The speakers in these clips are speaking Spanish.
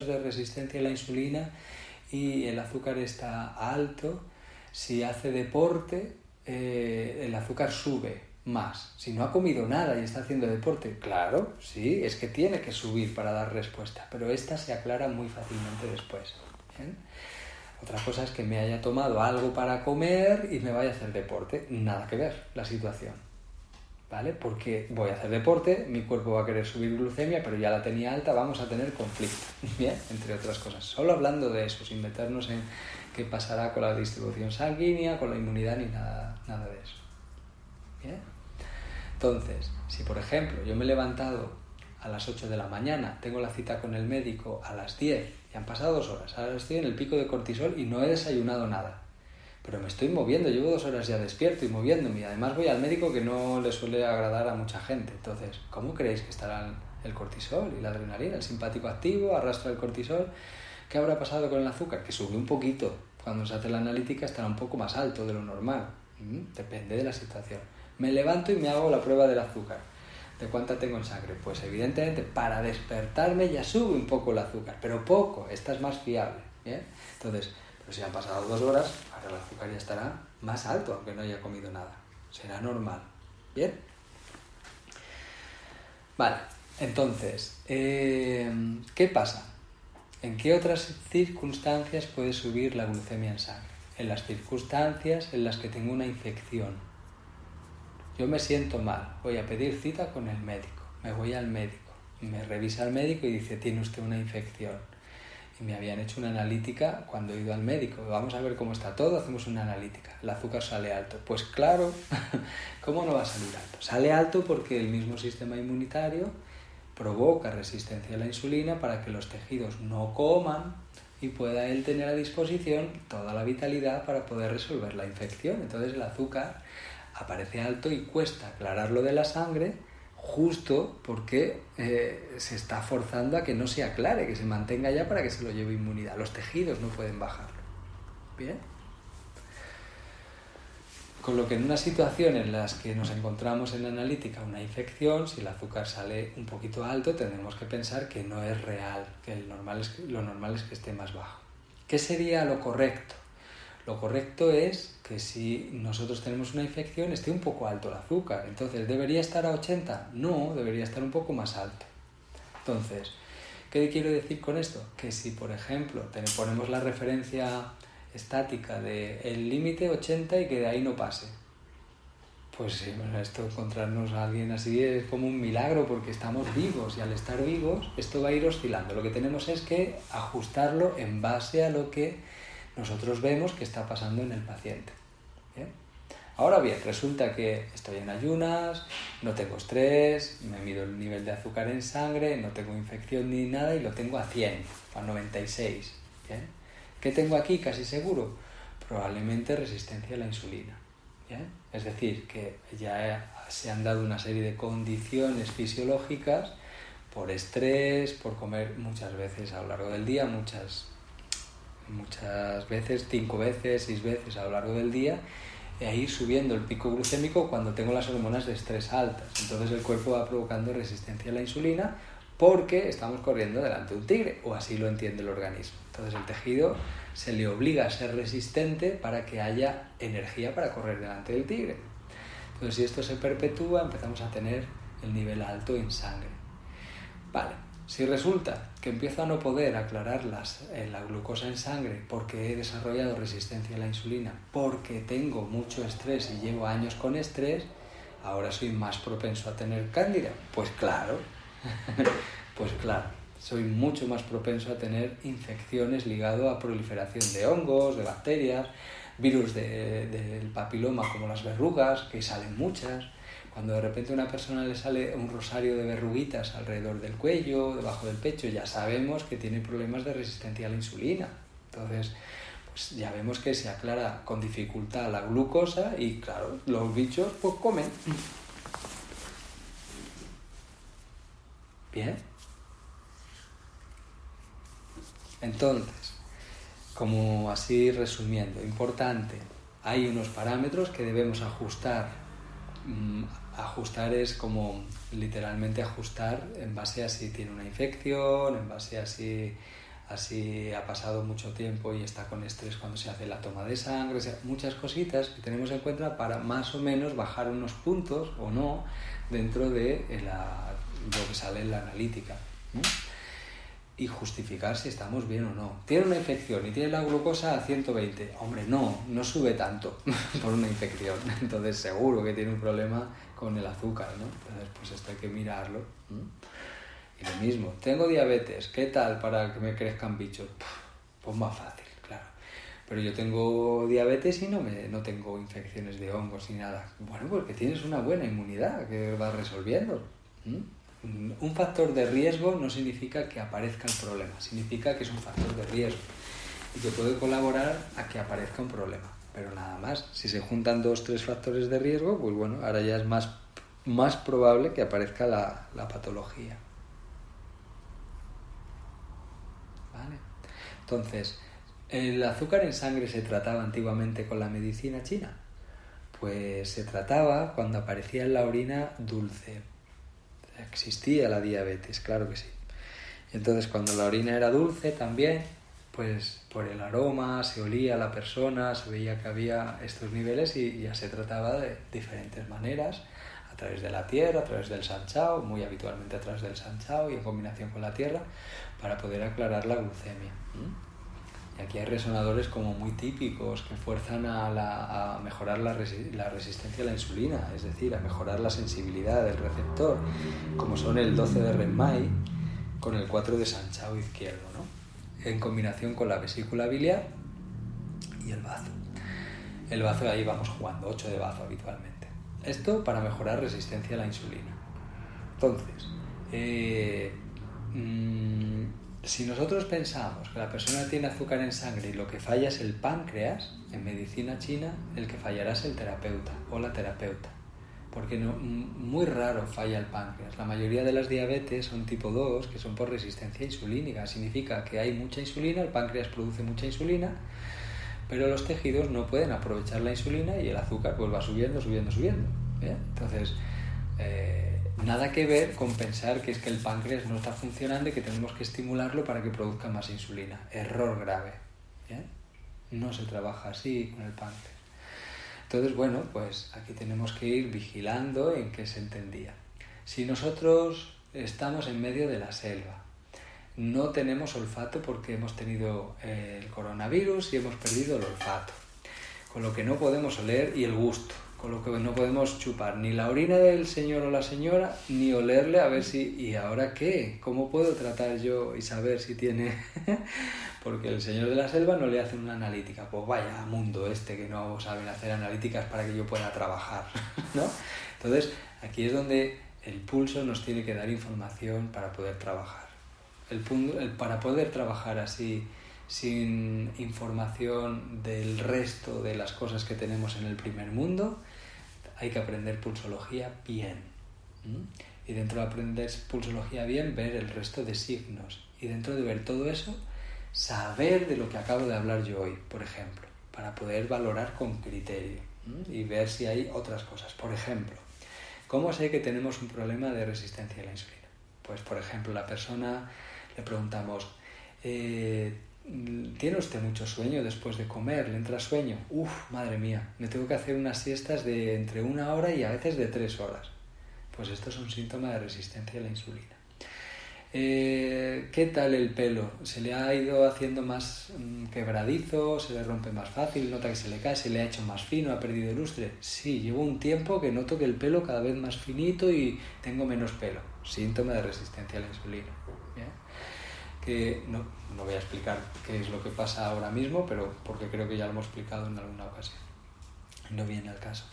de resistencia a la insulina y el azúcar está alto, si hace deporte, el azúcar sube más. Si no ha comido nada y está haciendo deporte, claro, sí, es que tiene que subir para dar respuesta, pero esta se aclara muy fácilmente después. ¿Bien? Otra cosa es que me haya tomado algo para comer y me vaya a hacer deporte. Nada que ver la situación, ¿vale? Porque voy a hacer deporte, mi cuerpo va a querer subir glucemia, pero ya la tenía alta, vamos a tener conflicto, ¿bien? Entre otras cosas. Solo hablando de eso, sin meternos en qué pasará con la distribución sanguínea, con la inmunidad ni nada de eso. ¿Bien? Entonces, si por ejemplo yo me he levantado a las 8 de la mañana, tengo la cita con el médico a las 10, y han pasado 2 horas, ahora estoy en el pico de cortisol y no he desayunado nada, pero me estoy moviendo, llevo 2 horas ya despierto y moviéndome, y además voy al médico que no le suele agradar a mucha gente. Entonces, ¿cómo creéis que estará el cortisol y la adrenalina? El simpático activo arrastra el cortisol. ¿Qué habrá pasado con el azúcar? Que sube un poquito. Cuando se hace la analítica estará un poco más alto de lo normal. Depende de la situación. Me levanto y me hago la prueba del azúcar. ¿De cuánta tengo en sangre? Pues evidentemente para despertarme ya sube un poco el azúcar, pero poco, esta es más fiable. ¿Bien? Entonces, pero si han pasado 2 horas, ahora el azúcar ya estará más alto, aunque no haya comido nada. Será normal. ¿Bien? Vale, entonces, ¿qué pasa? ¿En qué otras circunstancias puede subir la glucemia en sangre? En las circunstancias en las que tengo una infección. Yo me siento mal, voy a pedir cita con el médico, me voy al médico, me revisa el médico y dice, tiene usted una infección. Y me habían hecho una analítica cuando he ido al médico, vamos a ver cómo está todo, hacemos una analítica, el azúcar sale alto. Pues claro, ¿cómo no va a salir alto? Sale alto porque el mismo sistema inmunitario provoca resistencia a la insulina para que los tejidos no coman y pueda él tener a disposición toda la vitalidad para poder resolver la infección. Entonces el azúcar aparece alto y cuesta aclararlo de la sangre justo porque se está forzando a que no se aclare, que se mantenga ya para que se lo lleve inmunidad. Los tejidos no pueden bajarlo. ¿Bien? Con lo que en una situación en la que nos encontramos en la analítica una infección, si el azúcar sale un poquito alto, tendremos que pensar que no es real, que lo normal es que esté más bajo. ¿Qué sería lo correcto? Lo correcto es que si nosotros tenemos una infección esté un poco alto el azúcar. Entonces, ¿debería estar a 80? No, debería estar un poco más alto. Entonces, ¿qué quiero decir con esto? Que si, por ejemplo, ponemos la referencia estática del límite 80 y que de ahí no pase. Pues sí, bueno, esto, encontrarnos a alguien así es como un milagro porque estamos vivos y al estar vivos esto va a ir oscilando. Lo que tenemos es que ajustarlo en base a lo que nosotros vemos que está pasando en el paciente. ¿Bien? Ahora bien, resulta que estoy en ayunas, no tengo estrés, me mido el nivel de azúcar en sangre, no tengo infección ni nada y lo tengo a 100, a 96. ¿Bien? ¿Qué tengo aquí casi seguro? Probablemente resistencia a la insulina. ¿Bien? Es decir, que ya se han dado una serie de condiciones fisiológicas por estrés, por comer muchas veces a lo largo del día, muchas veces, 5 veces, 6 veces a lo largo del día, e ir subiendo el pico glucémico cuando tengo las hormonas de estrés altas. Entonces el cuerpo va provocando resistencia a la insulina porque estamos corriendo delante de un tigre, o así lo entiende el organismo. Entonces el tejido se le obliga a ser resistente para que haya energía para correr delante del tigre. Entonces si esto se perpetúa, empezamos a tener el nivel alto en sangre. Vale. Si resulta que empiezo a no poder aclarar la glucosa en sangre porque he desarrollado resistencia a la insulina, porque tengo mucho estrés y llevo años con estrés, ahora soy más propenso a tener cándida. Pues claro, soy mucho más propenso a tener infecciones ligadas a proliferación de hongos, de bacterias, virus del papiloma como las verrugas, que salen muchas. Cuando de repente a una persona le sale un rosario de verruguitas alrededor del cuello, debajo del pecho, ya sabemos que tiene problemas de resistencia a la insulina. Entonces, pues ya vemos que se aclara con dificultad la glucosa y, claro, los bichos pues comen. Bien. Entonces, como así resumiendo, importante, hay unos parámetros que debemos ajustar. Ajustar es como literalmente ajustar en base a si tiene una infección, en base a si así ha pasado mucho tiempo y está con estrés cuando se hace la toma de sangre, muchas cositas que tenemos en cuenta para más o menos bajar unos puntos o no dentro de lo que sale en la analítica, ¿no? Y justificar si estamos bien o no. Tiene una infección y tiene la glucosa a 120. Hombre, no sube tanto por una infección. Entonces seguro que tiene un problema con el azúcar, ¿no? Entonces pues esto hay que mirarlo. Y lo mismo, tengo diabetes, ¿qué tal para que me crezcan bichos? Pues más fácil, claro. Pero yo tengo diabetes y no tengo infecciones de hongos ni nada. Bueno, porque tienes una buena inmunidad que va resolviendo. Un factor de riesgo no significa que aparezca el problema, significa que es un factor de riesgo y que puede colaborar a que aparezca un problema, pero nada más. Si se juntan 2-3 factores de riesgo, pues bueno, ahora ya es más probable que aparezca la patología. ¿Vale? Entonces, ¿el azúcar en sangre se trataba antiguamente con la medicina china? Pues se trataba cuando aparecía en la orina dulce. Existía la diabetes, claro que sí. Entonces cuando la orina era dulce también, pues por el aroma se olía a la persona, se veía que había estos niveles y ya se trataba de diferentes maneras, a través de la tierra, a través del sanchao, muy habitualmente a través del sanchao y en combinación con la tierra, para poder aclarar la glucemia. Y aquí hay resonadores como muy típicos que fuerzan a mejorar la resistencia a la insulina, es decir, a mejorar la sensibilidad del receptor, como son el 12 de Renmai con el 4 de Sanchao izquierdo, ¿no? En combinación con la vesícula biliar y el bazo. El bazo ahí vamos jugando, 8 de bazo habitualmente. Esto para mejorar resistencia a la insulina. Entonces, si nosotros pensamos que la persona tiene azúcar en sangre y lo que falla es el páncreas, en medicina china el que fallará es el terapeuta o la terapeuta, porque muy raro falla el páncreas. La mayoría de las diabetes son tipo 2, que son por resistencia insulínica. Significa que hay mucha insulina, el páncreas produce mucha insulina, pero los tejidos no pueden aprovechar la insulina y el azúcar pues va subiendo. ¿Bien? Entonces, nada que ver con pensar que es que el páncreas no está funcionando y que tenemos que estimularlo para que produzca más insulina. Error grave. ¿Bien? No se trabaja así con el páncreas. Entonces, bueno, pues aquí tenemos que ir vigilando en qué se entendía. Si nosotros estamos en medio de la selva, no tenemos olfato porque hemos tenido el coronavirus y hemos perdido el olfato, con lo que no podemos oler, y el gusto, con lo que no podemos chupar ni la orina del señor o la señora, ni olerle a ver si... ¿Y ahora qué? ¿Cómo puedo tratar yo y saber si tiene...? Porque el señor de la selva no le hace una analítica. Pues vaya mundo este que no saben hacer analíticas para que yo pueda trabajar, ¿no? Entonces, aquí es donde el pulso nos tiene que dar información para poder trabajar. Para poder trabajar así, sin información del resto de las cosas que tenemos en el primer mundo, hay que aprender pulsología bien. Y dentro de aprender pulsología bien, ver el resto de signos. Y dentro de ver todo eso, saber de lo que acabo de hablar yo hoy, por ejemplo, para poder valorar con criterio y ver si hay otras cosas. Por ejemplo, ¿cómo sé que tenemos un problema de resistencia a la insulina? Pues, por ejemplo, la persona le preguntamos, ¿tiene usted mucho sueño después de comer? ¿Le entra sueño? Madre mía, me tengo que hacer unas siestas de entre 1 hora y a veces de 3 horas. Pues esto es un síntoma de resistencia a la insulina. ¿Qué tal el pelo? ¿Se le ha ido haciendo más quebradizo? ¿Se le rompe más fácil? ¿Nota que se le cae? ¿Se le ha hecho más fino? ¿Ha perdido lustre? Sí, llevo un tiempo que noto que el pelo cada vez más finito y tengo menos pelo. Síntoma de resistencia a la insulina. ¿Bien? Que no voy a explicar qué es lo que pasa ahora mismo, pero porque creo que ya lo hemos explicado en alguna ocasión. No viene al caso.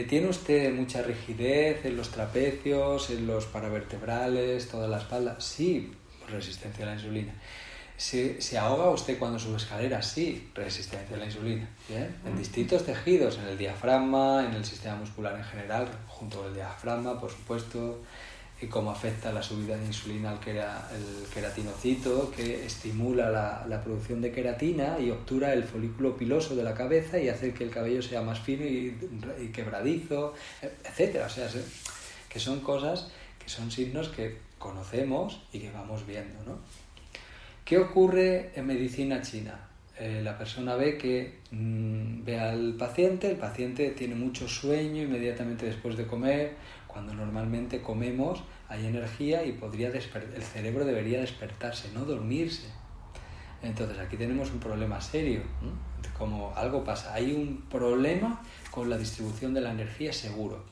¿Tiene usted mucha rigidez en los trapecios, en los paravertebrales, toda la espalda? Sí, resistencia a la insulina. ¿Se ahoga usted cuando sube escaleras? Sí, resistencia a la insulina. ¿Bien? En distintos tejidos, en el diafragma, en el sistema muscular en general, junto con el diafragma, por supuesto, y cómo afecta la subida de insulina el queratinocito, que estimula la producción de queratina y obtura el folículo piloso de la cabeza y hace que el cabello sea más fino y quebradizo, etc. O sea, que son cosas, que son signos que conocemos y que vamos viendo, ¿no? ¿Qué ocurre en medicina china? La persona ve que ve al paciente, el paciente tiene mucho sueño inmediatamente después de comer, cuando normalmente comemos hay energía y el cerebro debería despertarse, no dormirse. Entonces aquí tenemos un problema serio, ¿no? Como algo pasa, hay un problema con la distribución de la energía seguro.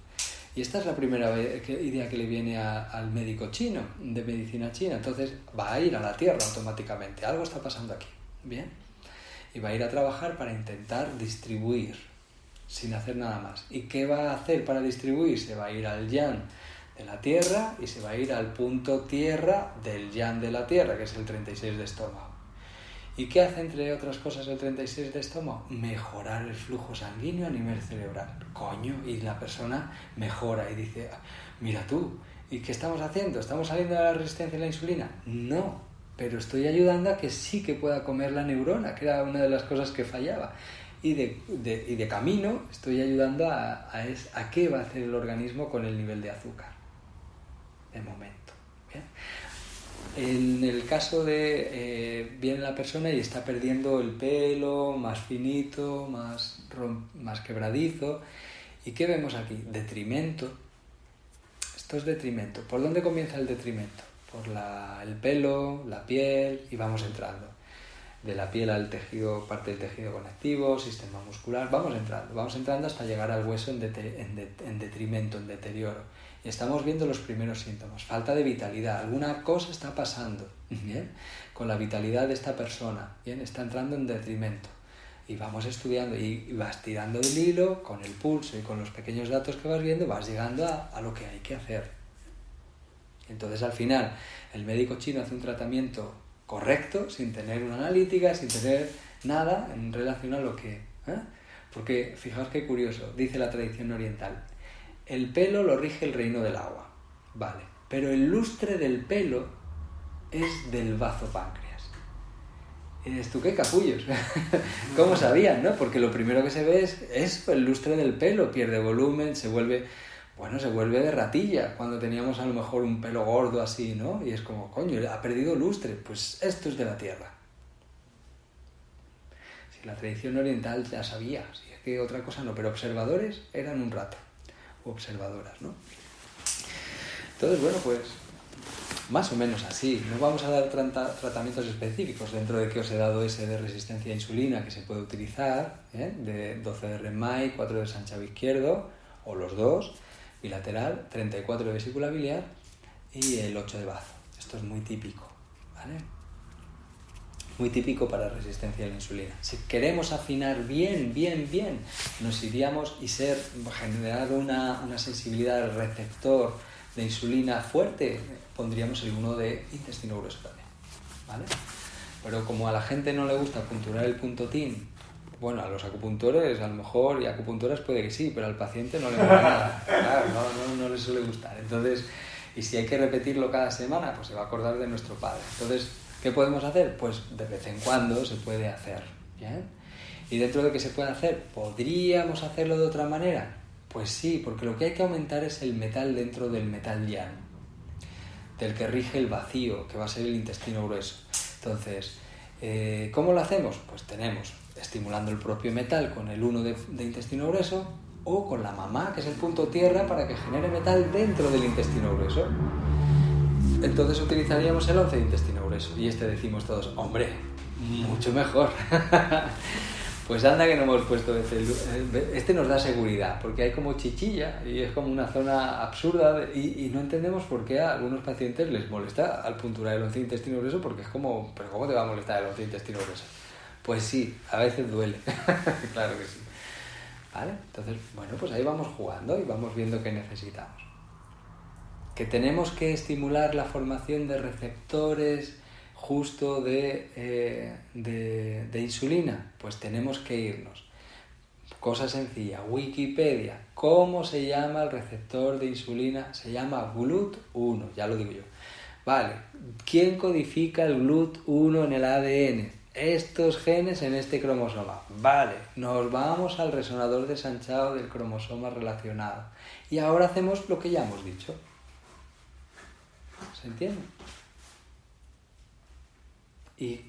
Y esta es la primera idea que le viene al médico chino, de medicina china. Entonces va a ir a la Tierra automáticamente, algo está pasando aquí, ¿bien? Y va a ir a trabajar para intentar distribuir, sin hacer nada más. ¿Y qué va a hacer para distribuir? Se va a ir al yang de la Tierra y se va a ir al punto Tierra del yang de la Tierra, que es el 36 de estómago. ¿Y qué hace, entre otras cosas, el 36 de estómago? Mejorar el flujo sanguíneo a nivel cerebral. Coño, y la persona mejora y dice, mira tú, ¿y qué estamos haciendo? ¿Estamos saliendo de la resistencia a la insulina? No, pero estoy ayudando a que sí que pueda comer la neurona, que era una de las cosas que fallaba. Y de camino estoy ayudando a qué va a hacer el organismo con el nivel de azúcar. De momento. ¿Bien? En el caso de viene la persona y está perdiendo el pelo, más finito, más quebradizo. ¿Y qué vemos aquí? Detrimento. Esto es detrimento. ¿Por dónde comienza el detrimento? Por el pelo, la piel, y vamos entrando. De la piel al tejido, parte del tejido conectivo, sistema muscular, vamos entrando hasta llegar al hueso en detrimento, en deterioro. Y estamos viendo los primeros síntomas, falta de vitalidad, alguna cosa está pasando, ¿bien? Con la vitalidad de esta persona, ¿bien? Está entrando en detrimento. Y vamos estudiando y vas tirando del hilo con el pulso y con los pequeños datos que vas viendo, vas llegando a lo que hay que hacer. Entonces al final el médico chino hace un tratamiento correcto, sin tener una analítica, sin tener nada en relación a lo que... Porque fijaos qué curioso, dice la tradición oriental, el pelo lo rige el reino del agua, vale, pero el lustre del pelo es del bazo páncreas. Y dices tú, qué capullos, ¿cómo sabían, no? Porque lo primero que se ve es el lustre del pelo, pierde volumen, se vuelve de ratilla, cuando teníamos a lo mejor un pelo gordo así, ¿no? Y es como, coño, ha perdido lustre, pues esto es de la tierra. Si la tradición oriental ya sabía, si es que otra cosa no, pero observadores eran un rato, o observadoras, ¿no? Entonces, bueno, pues más o menos así. No vamos a dar tratamientos específicos dentro de que os he dado ese de resistencia a insulina que se puede utilizar, de 12 de REMAI, 4 de Sanchavo izquierdo, o los dos, bilateral, 34 de vesícula biliar y el 8 de bazo. Esto es muy típico, ¿vale? Muy típico para resistencia a la insulina. Si queremos afinar bien, nos iríamos generar una sensibilidad al receptor de insulina fuerte, pondríamos el 1 de intestino grueso también, ¿vale? Pero como a la gente no le gusta punturar el punto TIN, bueno, a los acupuntores a lo mejor, y acupuntoras puede que sí, pero al paciente no le gusta nada. Claro, no le suele gustar. Entonces, y si hay que repetirlo cada semana, pues se va a acordar de nuestro padre. Entonces, ¿qué podemos hacer? Pues de vez en cuando se puede hacer, ¿bien? Y dentro de que se puede hacer, ¿podríamos hacerlo de otra manera? Pues sí, porque lo que hay que aumentar es el metal dentro del metal yang, del que rige el vacío, que va a ser el intestino grueso. Entonces, ¿cómo lo hacemos? Pues tenemos estimulando el propio metal con el 1 de intestino grueso o con la mamá, que es el punto tierra, para que genere metal dentro del intestino grueso. Entonces utilizaríamos el 11 de intestino grueso y decimos todos, hombre, mucho mejor. Pues anda que no hemos puesto este nos da seguridad, porque hay como chichilla y es como una zona absurda y no entendemos por qué a algunos pacientes les molesta al punturar el 11 de intestino grueso, porque es como, ¿pero cómo te va a molestar el 11 de intestino grueso? Pues sí, a veces duele, claro que sí. ¿Vale? Entonces, bueno, pues ahí vamos jugando y vamos viendo qué necesitamos. Que tenemos que estimular la formación de receptores justo de insulina, pues tenemos que irnos. Cosa sencilla, Wikipedia, ¿cómo se llama el receptor de insulina? Se llama GLUT1, ya lo digo yo. Vale, ¿quién codifica el GLUT1 en el ADN? Estos genes en este cromosoma. Vale, nos vamos al resonador de Sanchao del cromosoma relacionado. Y ahora hacemos lo que ya hemos dicho. ¿Se entiende? y